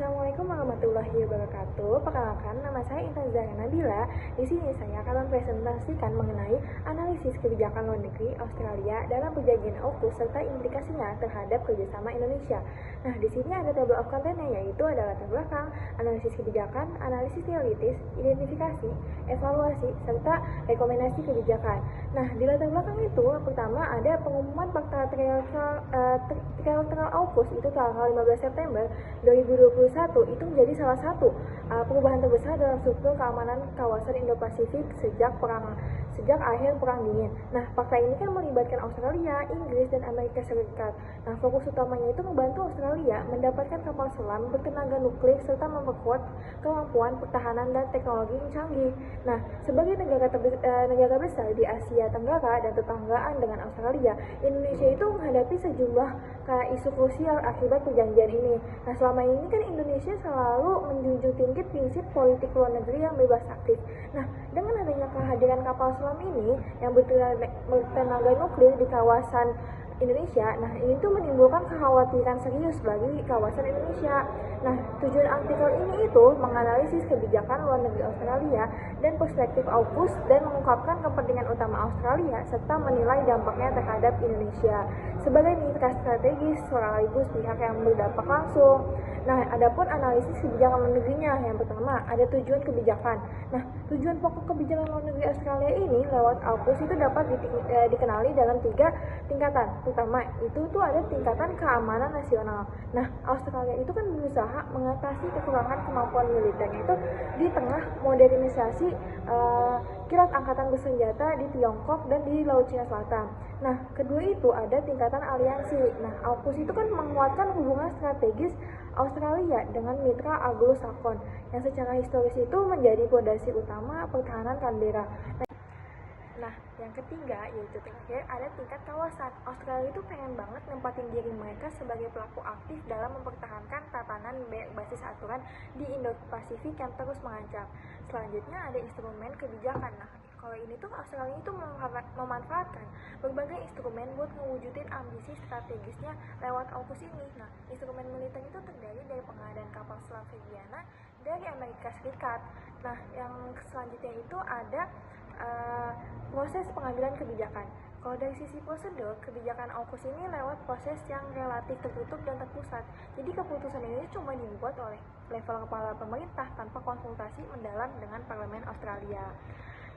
Assalamualaikum warahmatullahi wabarakatuh. Perkenalkan, nama saya Intan Zahra Nabila. Di sini saya akan mempresentasikan mengenai analisis kebijakan luar negeri Australia dalam perjanjian AUKUS serta implikasinya terhadap kerjasama Indonesia. Nah, di sini ada table of content-nya, yaitu ada latar belakang, analisis kebijakan, analisis teoritis, identifikasi, evaluasi, serta rekomendasi kebijakan. Nah, di latar belakang itu pertama ada pengumuman fakta trilateral AUKUS itu tanggal 15 September 2021 itu menjadi salah satu perubahan terbesar dalam struktur keamanan kawasan Indo-Pasifik sejak akhir Perang Dingin. Nah, fakta ini kan melibatkan Australia, Inggris, dan Amerika Serikat. Nah, fokus utamanya itu membantu Australia mendapatkan kapal selam bertenaga nuklir serta memperkuat kemampuan pertahanan dan teknologi yang canggih. Nah, sebagai negara besar di Asia Tenggara dan tetanggaan dengan Australia, Indonesia itu menghadapi sejumlah isu krusial akibat perjanjian ini. Nah, selama ini kan Indonesia selalu menjunjung tinggi prinsip politik luar negeri yang bebas aktif. Nah, dengan adanya kehadiran kapal selam ini yang bertenaga nuklir di kawasan Indonesia, nah ini tuh menimbulkan kekhawatiran serius bagi kawasan Indonesia. Nah, tujuan artikel ini itu menganalisis kebijakan luar negeri Australia dan perspektif AUKUS dan mengungkapkan kepentingan utama Australia serta menilai dampaknya terhadap Indonesia sebagai mitra strategis sekaligus pihak yang berdampak langsung. Nah, adapun analisis kebijakan luar negerinya, yang pertama ada tujuan kebijakan. Nah, tujuan pokok kebijakan luar negeri Australia ini lewat AUKUS itu dapat dikenali dalam 3 tingkatan. Pertama, itu tuh ada tingkatan keamanan nasional. Nah, Australia itu kan berusaha mengatasi kekurangan kemampuan militernya itu di tengah modernisasi kilat angkatan bersenjata di Tiongkok dan di Laut Cina Selatan. Nah, kedua itu ada tingkatan aliansi. Nah, AUKUS itu kan menguatkan hubungan strategis Australia dengan mitra Anglo-Saxon yang secara historis itu menjadi fondasi utama pertahanan Canberra. Nah, yang ketiga yaitu terakhir ada tingkat kawasan. Australia itu pengen banget nempatin diri mereka sebagai pelaku aktif dalam mempertahankan tatanan berbasis aturan di Indo-Pasifik yang terus mengancam. Selanjutnya ada instrumen kebijakan. Nah, kalau ini tuh Australia itu memanfaatkan berbagai instrumen buat mewujudin ambisi strategisnya lewat AUKUS ini. Nah, instrumen militer itu terdiri dari pengadaan kapal selam Vienna dari Amerika Serikat. Nah, yang selanjutnya itu ada proses pengambilan kebijakan. Kalau dari sisi prosedur, kebijakan AUKUS ini lewat proses yang relatif tertutup dan terpusat. Jadi keputusan ini cuma dibuat oleh level kepala pemerintah tanpa konsultasi mendalam dengan parlemen Australia.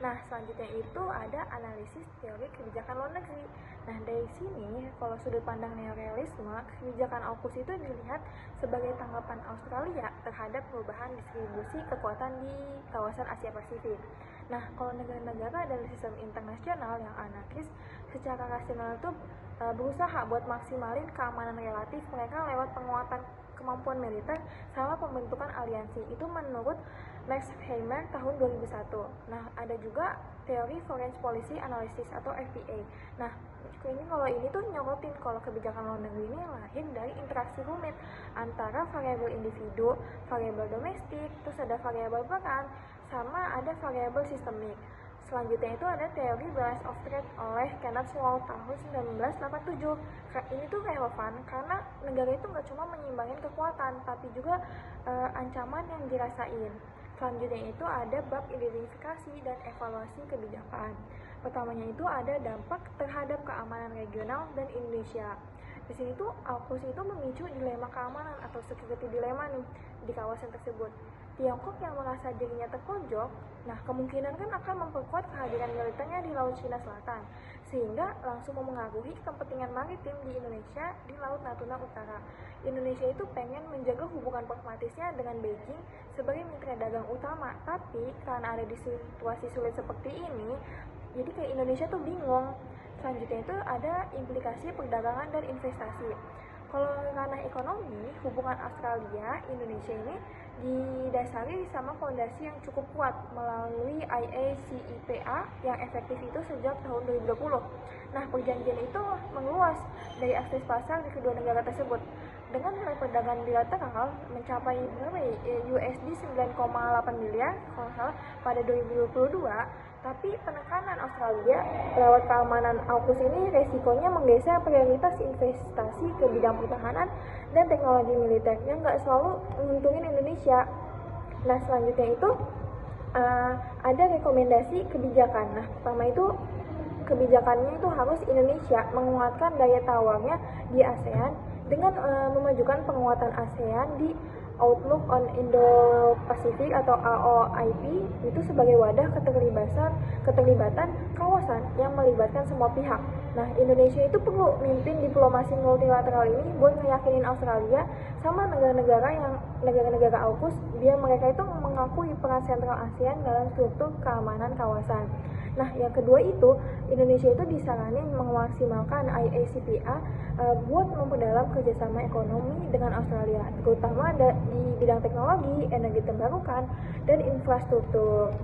Nah, selanjutnya itu ada analisis teori kebijakan luar negeri. Nah, dari sini, kalau sudut pandang neorealisme, kebijakan AUKUS itu dilihat sebagai tanggapan Australia terhadap perubahan distribusi kekuatan di kawasan Asia Pasifik. Nah, kalau negara-negara dari sistem internasional yang anarkis, secara rasional itu berusaha buat maksimalin keamanan relatif mereka lewat penguatan kemampuan militer sama pembentukan aliansi. Itu menurut Max Heimer tahun 2001. Nah, ada juga teori Foreign Policy Analysis atau FPA. Nah, ini tuh nyorotin kalau kebijakan luar negeri ini lahir dari interaksi rumit antara variabel individu, variabel domestik, terus ada variabel peran, sama ada variabel sistemik. Selanjutnya itu ada teori balance of trade oleh Kenneth Wall tahun 1987. Ini tuh relevan karena negara itu nggak cuma menyimbangin kekuatan, tapi juga ancaman yang dirasain. Selanjutnya itu ada bab identifikasi dan evaluasi kebijakan. Pertamanya itu ada dampak terhadap keamanan regional dan Indonesia. Di sini tuh AUKUS itu memicu dilema keamanan atau security dilema nih di kawasan tersebut. Tiongkok yang merasa dirinya terpojok, nah kemungkinan kan akan memperkuat kehadiran militernya di Laut Cina Selatan, sehingga langsung memengaruhi kepentingan maritim di Indonesia di Laut Natuna Utara. Indonesia itu pengen menjaga hubungan pragmatisnya dengan Beijing sebagai mitra dagang utama, tapi karena ada di situasi sulit seperti ini, jadi kayak Indonesia tuh bingung. Selanjutnya itu ada implikasi perdagangan dan investasi. Kalau ranah ekonomi, hubungan Australia Indonesia ini didasari sama fondasi yang cukup kuat melalui IACIPA yang efektif itu sejak tahun 2020. Nah, perjanjian itu meluas dari akses pasar di kedua negara tersebut. Dengan nilai perdagangan bilateral mencapai USD 9,8 miliar kalau salah pada 2022, Tapi penekanan Australia lewat keamanan AUKUS ini resikonya menggeser prioritas investasi ke bidang pertahanan dan teknologi militer yang nggak selalu menguntungin Indonesia. Nah, selanjutnya itu ada rekomendasi kebijakan. Nah, pertama itu kebijakannya itu harus Indonesia menguatkan daya tawarnya di ASEAN dengan memajukan penguatan ASEAN di Outlook on Indo-Pacific atau AOIP itu sebagai wadah keterlibatan kawasan yang melibatkan semua pihak. Nah, Indonesia itu perlu mimpin diplomasi multilateral ini buat ngeyakinin Australia sama negara-negara AUKUS biar mereka itu mengakui peran sentral ASEAN dalam struktur keamanan kawasan. Nah, yang kedua itu Indonesia itu disaranin memaksimalkan IACPA buat memperdalam kerjasama ekonomi dengan Australia, terutama di bidang teknologi, energi terbarukan, dan infrastruktur.